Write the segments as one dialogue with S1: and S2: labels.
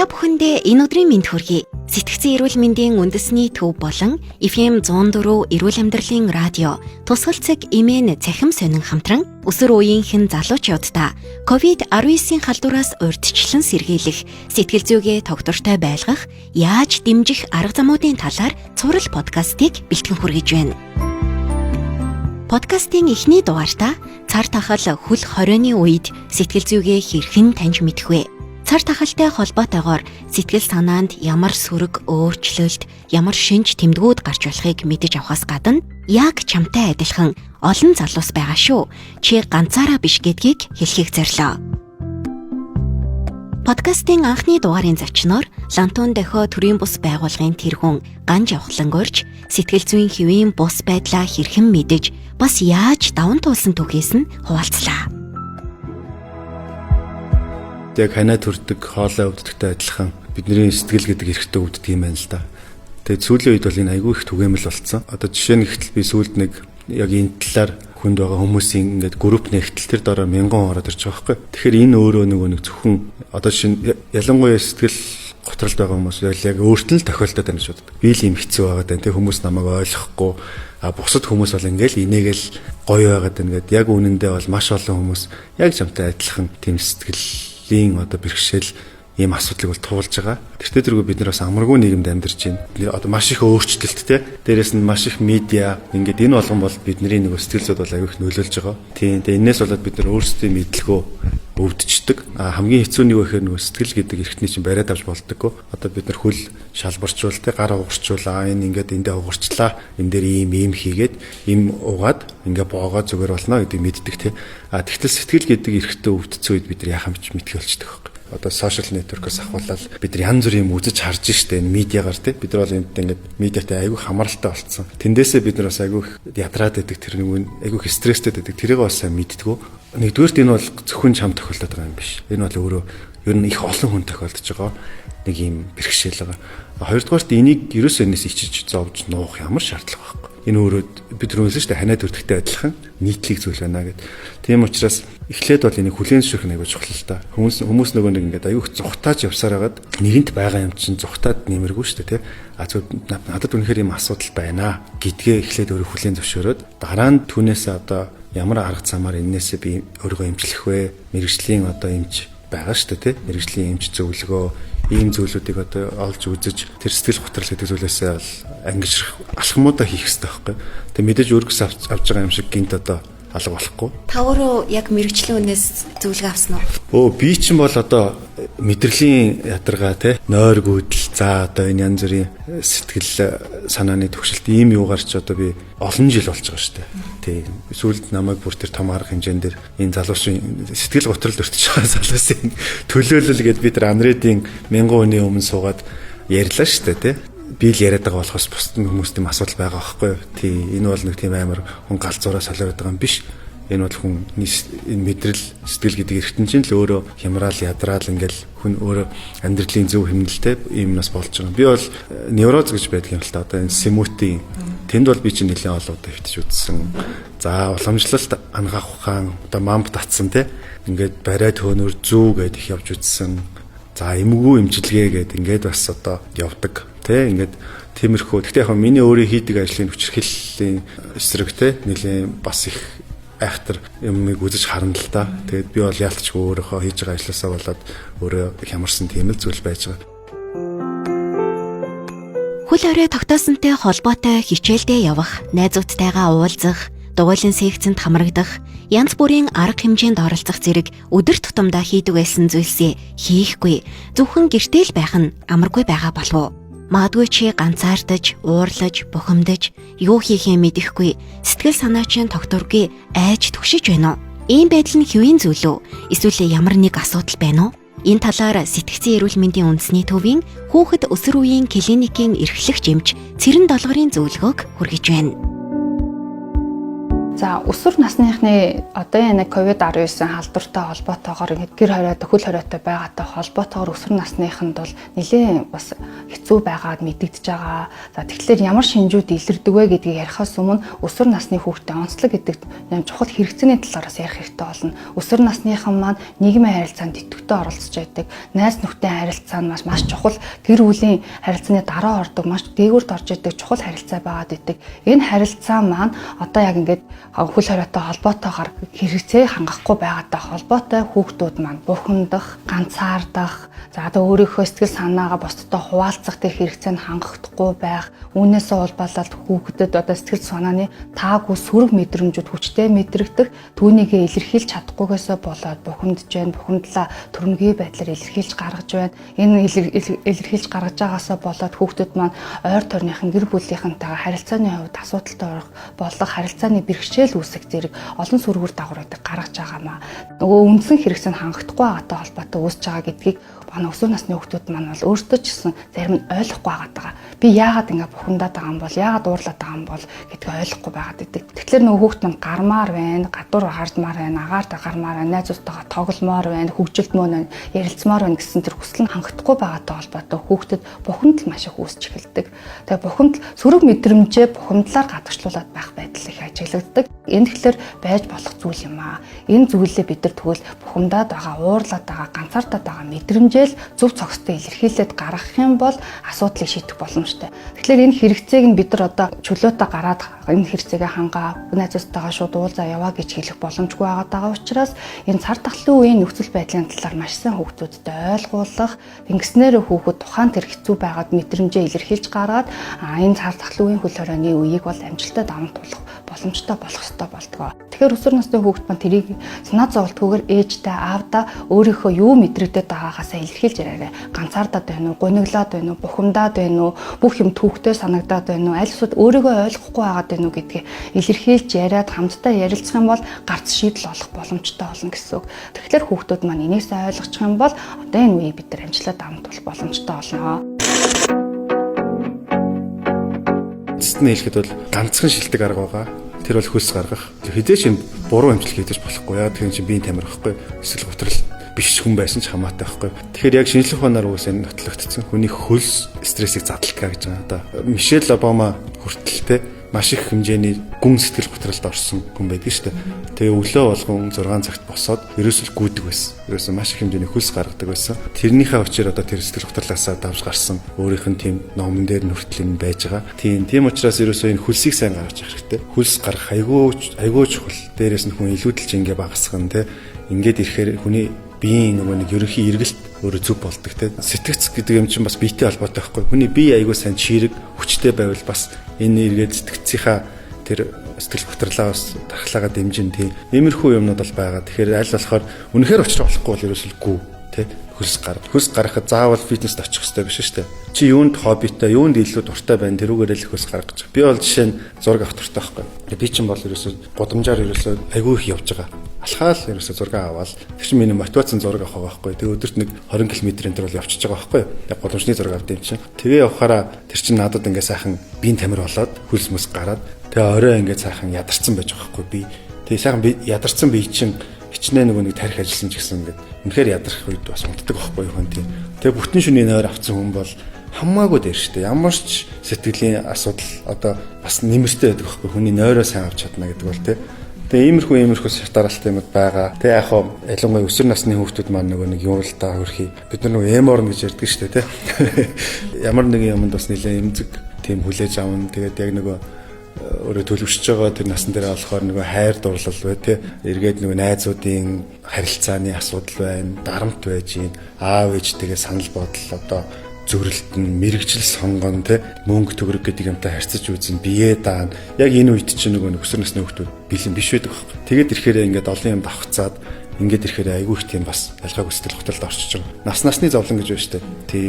S1: бүхэндээ энэ өдрийн мэнд хүргэе. Сэтгцэн эрүүл мэндийн үндэсний төв болон FM 104 эрүүл амьдралын радио тусгалцэг эмээн цахим сонин хамтран өсвөр үеийнхэн залуучуудаа COVID-19-ийн халдвараас урьдчилан сэргийлэх, сэтгэл зүйгээ тогтвортой байлгах, яаж дэмжих арга замуудын талаар цуврал подкастыг бэлтгэн хүргэж байна. Подкастын эхний дугаартаа цар тахал хөл хорионы үед сэтгэл зүйгээ хэрхэн таньж мэдэх вэ? Цар тахалтай холбоотойгоор сэтгэл санаанд ямар сүрэг, өөрчлөлт, ямар шинж тэмдгүүд гарч болохыг мэдэж авахаас гадна яг чамтай адилхан олон залуус байгаа шүү. Чи ганцаараа биш гэдгийг хэлхийг зорилоо. Подкастын анхны дугаарын зочноор Лантун дохио төрийн бус байгууллагын тэргүүн Ганж Явхлангорч сэтгэл зүйн хэвийн бус байдлаа хэрхэн мэдэж бас яаж даван туулсан түүхээс нь хуваалцлаа.
S2: Яг ханаа төрдөг, хоолой өвддөгтэй адилхан бидний сэтгэл гэдэг эрхтээ өвддөг юм байна л да. Тэгээд сүүлийн үед бол энэ айгүй их түгээмэл болсон. Одоо жишээ нь ихтэл би сүүлд нэг яг энэ талаар хүнд байгаа хүмүүсийн ингээд групп нэгтэл тэр дараа 1000 ороод ирж байгаа байхгүй. Тэгэхээр энэ өөрөө нэг зөвхөн одоо жишээ нь ялангуяа сэтгэл готролд байгаа хүмүүс яг өөртөө л тохиолдоод байна шүү дээ. Би л юм хэцүү байгаад байна. Тэг хүмүүс намайг ойлгохгүй. Бусад хүмүүс бол ингээл инээгээл гоё байгаад байна гэдэг. Яг үнэндээ бол маш олон хүмүүс яг чамтай адилхан тийм сэтгэлийн одоо бэрхшээл ийм асуудлыг бол туулж байгаа. Тэртээ тэргүй бид нар бас амаргүй нийгэмд амьдарч байна. Одоо маш их өөрчлөлттэй. Дээрээс нь маш их медиа ингээд энэ болгон бол бидний нэг сэтгэл зүйд бол аяг их нөлөөлж байгаа. Тийм. Тэгээ энэс болоод бид нар өөрсдийн мэдлэгөө өвдчихдөг. Хамгийн хэцүү нь юу гэхээр нэг сэтгэл гэдэг эрхтний чинь бариад авч болдоггүй. Одоо бид нар хөл шалбарчвал те гар угарчвал энэ ингээд эндээ угарчлаа. Энэ дээр ийм хийгээд ийм угаад ингээд боогоо зүгээр болно гэдэг мэддэг те. Тэгтэл сэтгэл гэдэг эрхтээ өвдсөн үед бид нар яхаа ч мэдхий болчихдог байхгүй. Одоо сошиал нэтворкоос ахуулаад бид нар янз бүрийн юм үзэж харж штэ энэ медиагаар те бид нар бол энд ингээд медиатай айгүй хамааралтай болцсон. Тэндээсээ бид нар бас айгүй ядраад байдаг тэр нэг айгүй стресстэй байдаг тэрийг бас сайн мэддгүү. Нэгдүгээрт энэ бол зөвхөн чам тохиолдоод байгаа юм биш. Энэ бол өөрөө ер нь их олон хүн тохиолдож байгаа нэг юм бэрхшээл байгаа. Хоёрдугаарт энийг ерөөсөө энэс ичиж зовж нуух ямар шаардлага байхгүй. Энэ өөрөө бид түрүүлсэн шүү дээ ханаа төрдөгтэй адилхан нийтлэг зүйл байна гэд. Тийм учраас эхлээд бол энийг хүлээн зөвшөөрөх нэг чухал л та. Хүмүүс нөгөө нэг ингээд аюух зүхтааж явсаар хагаад нэгэнт байгаа юм чинь зүхтаад нэмэргүй шүү дээ тий. Надад үнэхээр юм асуудал байна гэдгээ эхлээд өөрөө хүлээн зөвшөөрөөд дараа нь түүнээс одоо ямар арга замаар энээсээ би өөрийгөө эмчлэх вэ? Мэргэжлийн одоо эмч байгаа шүү дээ тий. Мэргэжлийн эмч зөвлөгөө ийм зүйлүүдийг одоо олж үзэж тэр сэтгэл готрол гэдэг зүйлээсээ ангижрах алхмуудаа хийх хэрэгтэй байхгүй. Тэг мэдээж өөргөөс авч байгаа юм шиг гинт одоо алга болохгүй. Та өөрөө яг мэргэжлийн үнээс зөвлөгөө авсан уу? Би чинь бол одоо мэдрэлийн ядаргаа те нойр гүйдэл за одоо энэ янз бүрийн сэтгэл санааны төвшөлт ийм юугаар ч одоо би олон жил болж байгаа шүү дээ. Тийм. Сүүлд намайг бүр тэр том арга хэмжээнд дэр энэ залуучын сэтгэл готрол өртөж байгаа залуусын төлөөлөл гэдээ бид нар анредийн 1000 хүний өмнө суугаад ярьлаа шүү дээ те. Би л яриад байгаа болохоос бусад хүмүүст юм асуудал байгаа байхгүй юу. Тийм. Энэ бол нэг тийм амар хүн галзуураа солиод байгаа юм биш. Энэ бол хүн энэ мэдрэл сэтгэл гэдэг эрхтэн чинь л өөрөө хямраал ядраал ингээл хүн өөрөө амьдралын зөв хэмнэлтэй юм нас болж байгаа. Би бол невроз гэж байдаг юм л та. Одоо энэ семүтийн тэнд бол би чинь нэлээд олон удаа хөвтөж үзсэн. За уламжлалт ангаах ухаан одоо мамп татсан те. Ингээд бариад хөөнөр зүү гэд их явж үзсэн. За эмгүү эмчилгээ гэд ингээд бас одоо явдаг. Тэ ингээд тиймэрхүү. Гэхдээ яг миний өөрөө хийдэг ажлын хүчирхэллийн эсрэг те нэлээд бас их айхтар юмыг үзэж харна л та. Тэгээд би бол яалтчгүй өөрөөхөө хийж байгаа ажлаасаа болоод өөрөө хямарсан тийм л зүйл байж байгаа.
S1: Хөл орой тогтоосонтой холбоотой хичээлдээ явах, найзуудтайгаа уулзах, дугуйлан секцэнд хамрагдах, янз бүрийн арга хэмжээнд оролцох зэрэг өдөр тутамдаа хийдэг байсан зүйлсээ хийхгүй. Зөвхөн гэртэл байх нь амаргүй байгаа болов уу? Магадгүй чи ганцаардаж, уурлаж, бухимдаж, юу хийхээ мэдэхгүй, сэтгэл санаа чинь тогтворгүй айж түгшиж байна уу? Ийм байдал нь хэвийн зүйл үү? Эсвэл ямар нэг асуудал байна уу? Энэ талаар сэтгцэн эрүүл мэндийн үндэсний төвийн хүүхэд өсвөр үеийн клиникийн эрхлэгч эмч Цэрэн Долгорын зөвлөгөөг хүргэж байна.
S3: За өсвөр насныхны одоо энэ COVID-19 халдвартай холбоотойгоор гэр хориотой, хөл хориотой байгаатай холбоотойгоор өсвөр насныханд бол нэлээд бас хэцүү байгаад мэдэгдэж байгаа. За тэгэхээр ямар шинжүүд илэрдэг вэ гэдгийг ярихаас өмнө өсвөр насны хүүхдэд онцлог гэдэг юм чухал хэрэгцээний талаараас ярих хэрэгтэй болно. Өсвөр насныхан маань нийгмийн харилцаанд идэвхтэй оролцож байдаг. Найз нөхдөд харилцаа нь маш чухал, гэр бүлийн харилцааны дараа ордог, маш дээгүүрт орж идэг чухал харилцаа байгаад идэг. Энэ харилцаа маань одоо яг ингээд хөл хориотой холбоотойгоор хэрэгцээ хангахгүй байгаатай холбоотой хүүхдүүд маань бухимдах, ганцаардах, за одоо өөрийнхөө сэтгэл санаагаа бусдад хуваалцах тэр хэрэгцээнд хангахдахгүй байх, үүнээсээ улбалаад хүүхдэд одоо сэтгэл санааны таагүй сөрөг мэдрэмжүүд хүчтэй мэдрэгдэх, түүнийгээ илэрхийлж чадахгүйгээсээ болоод бухимдж байна, бухимдлаа төрөнгийн байдлаар илэрхийлж гаргаж байна. Энэ илэрхийлж гаргаж байгаасаа болоод хүүхдүүд маань ойр тойрныхан гэр бүлийнхэнтэйгээ харилцааны хувьд асуудалтай болох харилцааны бэрхшээл үүсэх зэрэг олон сүргүүр дагавруудыг гаргаж байгаамаа. Нөгөө үндсэн хэрэгцээнд хангахдахгүй байгаатай холбоотой үүсэж байгаа гэдгийг манай өсвөр насны хүүхдүүд маань бол өөрсдөө ч гэсэн зарим нь ойлгохгүй байгаа. Би яагаад ингэ бухимдаад байгаа юм бол, яагаад уурлаад байгаа юм бол гэдгийг ойлгохгүй байгаад идэг. Тэгэхээр нөгөө хүүхд маань гармаар байна, гадуур хардмаар байна, агаарт гармаар байна, найзуудтайгаа тогломоор байна, хөгжилдмөр байна, ярилцмаар байна гэсэн тэр хүсэл нь хангахдахгүй байгаатай холбоотой хүүхдэд бухимдал маш их үүсч эхэлдэг. Тэгээ бухимдал сөрөг мэдрэмжээ бухимдлаар гадагшлуулаад байх байдал их ажиглагддаг. Энэ тэгэхээр байж болох зүйл юм аа. Энэ зүйлээ бид нар тэгвэл бухимдаад байгаа, уурлаад байгаа, ганцаардаад байгаа мэдрэмжээл зөв цогцтой илэрхийлээд гаргах юм бол асуудлыг шийдэх боломжтой. Тэгэхээр энэ хэрэгцээг нь бид нар одоо чөлөөтэй гараад энэ хэрэгцээгээ хангаа, найзуудтайгаа шууд уулзаа яваа гэж хэлэх боломжгүй байгаа учраас энэ цар тахлын үеийн нөхцөл байдлын талаар маш сайн хүүхдүүдэд ойлгуулах, ингэснээр хүүхэд тухайн тэр хэцүү байгаад мэдрэмжээ илэрхийлж гаргаад энэ цар тахлын үеийн хөл хорионы үеийг бол амжилттай даван туулах боломжтой болох ёстой болдгоо. Тэгэхээр өсвөр насны хүүхэд маань тэрийг санаа зовлтгүйгээр ээжтэй, аавдаа өөрийнхөө юу мэдрэгдээд байгаагаасаа илэрхийлж яриарай. Ганцаардаад байна уу, гониглоод байна уу, бухимдаад байна уу, бүх юм түүхтэй санагдаад байна уу, аль эсвэл өөрийгөө ойлгохгүй байгаад байна уу гэдгийг илэрхийлж яриад хамтдаа ярилцах юм бол гарц шийдэл олох боломжтой болно гэсэн үг. Тэгэхээр хүүхдүүд маань энийг сайн ойлгочих юм бол одоо энэ үеийг бид нар амжилттай даван туулах боломжтой болно.
S2: Эцэст нь хэлэхэд бол ганцхан шилдэг арга байгаа. Тэр бол хөлс гаргах. Хэдээч юм буруу амжилт хийдэж болохгүй. Яа тэгэхээр чи биеийн тамир байхгүй. Эсвэл готрол биш хүн байсан ч хамаатай байхгүй. Тэгэхээр яг шинжлэх ухаанаар үгээс энэ нотлогдсон. Хүний хөлс стрессийг задлага гэж байгаа. Одоо Мишель Обама хүртэл те маш их хэмжээний гүн сэтгэл готролд орсон хүн байдаг шүү дээ. Тэгээ өглөө болгон 6 цагт босоод ерөөсөл гүйдэг байсан. Ерөөсөө маш их хэмжээний хөлс гаргадаг байсан. Тэрнийхээ учраар одоо тэр сэтгэл готрлаасаа давж гарсан өөрийнх нь тийм номон дээр нүртэл юм байж байгаа. Тийм учраас ерөөсөө энэ хөлсийг сайн гаргаж явах хэрэгтэй. Хөлс гаргах айгүй чухал. Дээрээс нь хүн илүүдэлж ингээ багасгана те. Ингээд ирэхээр хүний биеийн нөгөө нэг ерөнхий эргэлт өөрөө зүг болдог те. Сэтгц гэдэг юм чинь бас биетэй холбоотой байхгүй. Хүний бие айгүй сайн чирэг хүчтэй байвал бас энэ эргээд сэтгцийнхаа тэр сэтгэл готрлаа бас дархлаагаа дэмжин тийм иймэрхүү юмнууд бол байгаа. Тэгэхээр аль болохоор үнэхээр учрах болохгүй бол ерөөсөлгүй тий хөлс гаргахад заавал фитнест очих хэрэгтэй биш шүү дээ. Чи юунд хоббитай, юунд илүү дуртай байна тэрүүгээр л хөлс гаргаж. Би бол жишээ нь зураг авах дуртай байхгүй. Би чинь бол ерөөсөө гудамжаар ерөөсөө айгүй их явж байгаа. Алхаал ерөөсөө зураг аваад тэр чинь миний мотивацийн зураг авах байхгүй. Тэгээ өдөрт нэг 20 км-ийн тэр бол явчихж байгаа байхгүй. Яг гудамжны зураг авд юм чинь. Тэгээ явахаараа тэр чинь надад ингээ сайхан биеийн тамир болоод хөлс мэс гараад тэгээ орой ингээ сайхан ядарсан байж байгаа байхгүй би. Тэгээ сайхан би ядарсан бие чинь хичнээн нэг тарих ажилласан ч гэсэн ингээд үнэхээр ядрах үед бас унтдаг байхгүй хүн тийм. Тэгээ бүтэн шөнийн нойр авсан хүн бол хамаагүй дээр штэ. Ямар ч сэтгэлийн асуудал одоо бас нэмэртэй байдаг байхгүй хүний нойроо сайн авч чадна гэдэг бол тийм. Тэгээ иймэрхүү шатаралтай юмуд байгаа. Тэгээ яг хоо ялангуяа өсвөр насны хүүхдүүд маань нөгөө нэг юуралдаа хөрхий. Бид нар нөгөө эморн гэж ярьдаг штэ тийм. Ямар нэгэн юмд бас нэлээд эмзэг тийм хүлээж авна. Тэгээд яг нөгөө өөрөө төлөвшөж байгаа тэр насн дээр болохоор нөгөө хайр дурлал бай тээ эргээд нөгөө найзуудын харилцааны асуудал байна, дарамт байж гин аав ээжтэйгээ санал бодол одоо зүрэлт нь мэрэгжил сонгон тээ мөнгө төгрөг гэдэг юмтай харьцаж үзэн бие даана. Яг энэ үед чинь нөгөө өсвөр насны хүүхдүүд бэлэн биш байдаг байхгүй. Тэгээд ирэхээр ингээд олон юм давхцаад ингээд ирэхээр айгүй их тийм бас ялгаагүй сэтгэл хөдлөлд орчиж байгаа. Насны зовлон гэж байна шүү дээ. Тий.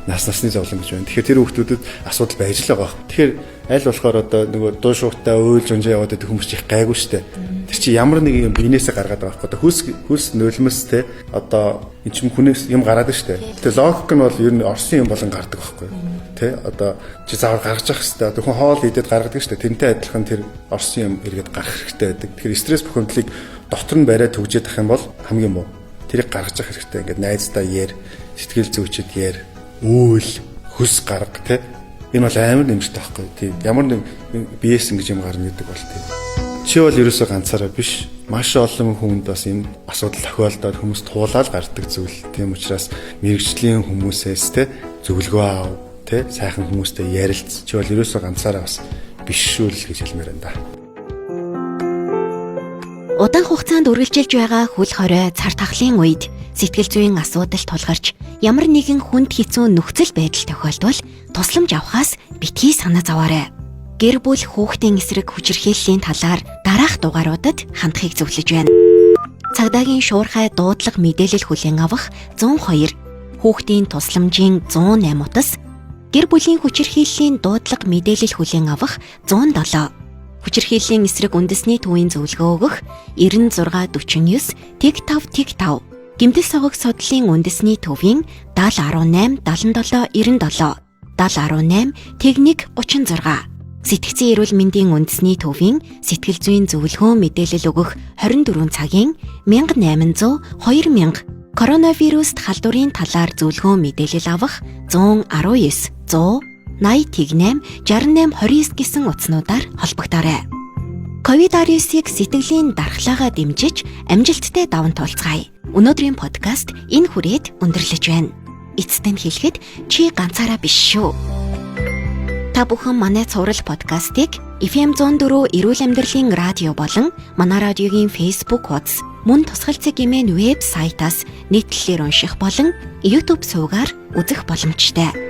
S2: Насны зовлон гэж байна. Тэгэхээр тэр хүүхдүүдэд асуудал байж л байгаа. Тэгэхээр аль болохоор одоо нөгөө дуу шуутаа уйлж унжаа яваад байдаг хүмүүс их гайгүй шүү дээ. Тэр чи ямар нэг юм биенээсээ гаргаад байгаа байхгүй. Хөлс нулимс те одоо эн чинь хүнээс юм гараад штэ. Тэгээ логик нь бол ер нь орсон юм болон гардаг байхгүй. Тэ одоо чи заавал гаргаж явах хэрэгтэй. Одоо хүн хоол идээд гаргадаг штэ. Тэрнтэй адилхан тэр орсон юм эргээд гарах хэрэгтэй байдаг. Тэгэхээр стресс бухимдлыг дотор нь бариад төгжээд ах юм бол хамгийн муу. Тэрийг гаргаж явах хэрэгтэй. Ингээд найздаа яар, сэтгэл зүйчэд яар, үйл, хөс гарга те. Энэ бол амар нэмжтэй байхгүй. Тийм ямар нэг биес ингэж юм гарна гэдэг бол тийм. Чи бол ерөөсөө ганцаараа биш. Маш олон хүнд бас энэ асуудал тохиолдоод хүмүүс туулаад гардаг зүйл. Тийм учраас мэрэгжлийн хүмүүсээс те зөвлөгөө аав, те сайхан хүмүүстэй ярилц. Чи бол ерөөсөө ганцаараа бас биш шүү л гэж хэлмээр байна да.
S1: Удаан хугацаанд үргэлжилж байгаа хөл хорой цар тахлын үед сэтгэл зүйн асуудал тулгарч ямар нэгэн хүнд хэцүү нөхцөл байдал тохиолдвол тусламж авахаас битгий санаа зовоорой. Гэр бүл хүүхдийн эсрэг хүчирхийллийн талаар дараах дугааруудад хандахыг зөвлөж байна. Цагдаагийн шуурхай дуудлага мэдээлэл хүлээн авах 102, хүүхдийн тусламжийн 108 утас, гэр бүлийн хүчирхийллийн дуудлага мэдээлэл хүлээн авах 107, хүчирхийллийн эсрэг үндэсний төвийн зөвлөгөө өгөх 9649 тэг5, гэмтэл согог судлалын үндэсний төвийн 7018 77 97, 7018 тэг1 36, сэтгцэн эрүүл мэндийн үндэсний төвийн сэтгэл зүйн зөвлөгөө мэдээлэл өгөх 24 цагийн 1800 2000, коронавируст халдварын талаар зөвлөгөө мэдээлэл авах 119 100 80 68 69 гэсэн утаснуудаар холбогдоорой. COVID-19-ийг сэтгэлийн дархлаагаа дэмжиж амжилттай даван туулцгаая. Өнөөдрийн подкаст энэ хүрээд өндөрлөж байна. Эцэст нь хэлэхэд чи ганцаараа биш шүү. Та бүхэн манай цуврал подкастыг FM 104 эрүүл амьдралын радио болон манай радиогийн Facebook хуудас, мөн тусгалцэг хэмээн веб сайтаас нийтлэлээр унших болон YouTube сувгаар үзэх боломжтой.